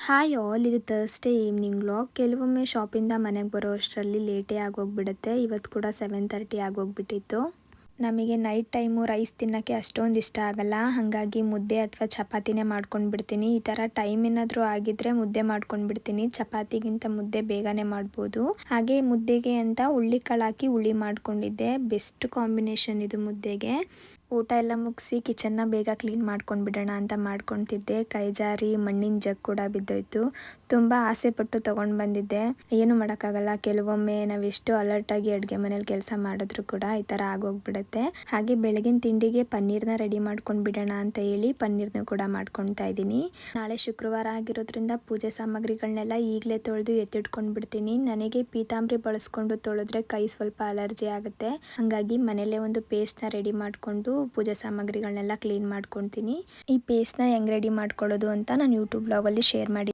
Hi all, ಇದು Thursday evening vlog. ಕೆಲವೊಮ್ಮೆ ಶಾಪಿಂದ ಮನೆಗೆ ಬರೋ ಅಷ್ಟರಲ್ಲಿ ಲೇಟೇ ಆಗೋಗ್ಬಿಡುತ್ತೆ. ಇವತ್ತು ಕೂಡ 7:30 ಆಗೋಗ್ಬಿಟ್ಟಿತ್ತು. ನಮಗೆ ನೈಟ್ ಟೈಮು ರೈಸ್ ತಿನ್ನೋಕ್ಕೆ ಅಷ್ಟೊಂದು ಇಷ್ಟ ಆಗಲ್ಲ. ಹಾಗಾಗಿ ಮುದ್ದೆ ಅಥವಾ ಚಪಾತಿನೇ ಮಾಡ್ಕೊಂಡು ಬಿಡ್ತೀನಿ. ಈ ಥರ ಟೈಮ್ ಏನಾದರೂ ಆಗಿದ್ದರೆ ಮುದ್ದೆ ಮಾಡ್ಕೊಂಡು ಬಿಡ್ತೀನಿ. ಚಪಾತಿಗಿಂತ ಮುದ್ದೆ ಬೇಗನೆ ಮಾಡ್ಬೋದು. ಹಾಗೆ ಮುದ್ದೆಗೆ ಅಂತ ಹುಳ್ಳಿಕಾಳು ಹಾಕಿ ಹುಳಿ ಮಾಡ್ಕೊಂಡಿದ್ದೆ. ಬೆಸ್ಟ್ ಕಾಂಬಿನೇಷನ್ ಇದು ಮುದ್ದೆಗೆ. ಊಟ ಎಲ್ಲ ಮುಗಿಸಿ ಕಿಚನ್ನ ಬೇಗ ಕ್ಲೀನ್ ಮಾಡ್ಕೊಂಡು ಬಿಡೋಣ ಅಂತ ಮಾಡ್ಕೊತಿದ್ದೆ. ಕೈ ಜಾರಿ ಮಣ್ಣಿನ ಜಗ್ ಕೂಡ ಬಿದ್ದೋಯ್ತು. ತುಂಬ ಆಸೆ ಪಟ್ಟು ತೊಗೊಂಡು ಬಂದಿದ್ದೆ. ಏನು ಮಾಡೋಕ್ಕಾಗಲ್ಲ, ಕೆಲವೊಮ್ಮೆ ನಾವೆಷ್ಟು ಅಲರ್ಟಾಗಿ ಅಡುಗೆ ಮನೇಲಿ ಕೆಲಸ ಮಾಡಿದ್ರು ಕೂಡ ಈ ಥರ ಆಗೋಗ್ಬಿಡುತ್ತೆ. ಹಾಗೆ ಬೆಳಗಿನ ತಿಂಡಿಗೆ ಪನ್ನೀರ್ನ ರೆಡಿ ಮಾಡ್ಕೊಂಡು ಬಿಡೋಣ ಅಂತ ಹೇಳಿ ಪನ್ನೀರ್ನ ಕೂಡ ಮಾಡ್ಕೊತಾ ಇದ್ದೀನಿ. ನಾಳೆ ಶುಕ್ರವಾರ ಆಗಿರೋದ್ರಿಂದ ಪೂಜೆ ಸಾಮಗ್ರಿಗಳನ್ನೆಲ್ಲ ಈಗಲೇ ತೊಳೆದು ಎತ್ತಿಟ್ಕೊಂಡು ಬಿಡ್ತೀನಿ. ನನಗೆ ಪೀತಾಂಬರಿ ಬಳಸ್ಕೊಂಡು ತೊಳೆದ್ರೆ ಕೈ ಸ್ವಲ್ಪ ಅಲರ್ಜಿ ಆಗುತ್ತೆ. ಹಾಗಾಗಿ ಮನೇಲೆ ಒಂದು ಪೇಸ್ಟ್ನ ರೆಡಿ ಮಾಡಿಕೊಂಡು ಪೂಜೆ ಸಾಮಗ್ರಿಗಳನ್ನೆಲ್ಲ ಕ್ಲೀನ್ ಮಾಡ್ಕೊತೀನಿ. ಈ ಪೇಸ್ಟ್ನ ಹೆಂಗೆ ರೆಡಿ ಮಾಡ್ಕೊಳ್ಳೋದು ಅಂತ ನಾನು ಯೂಟ್ಯೂಬ್ ಬ್ಲಾಗಲ್ಲಿ ಶೇರ್ ಮಾಡಿ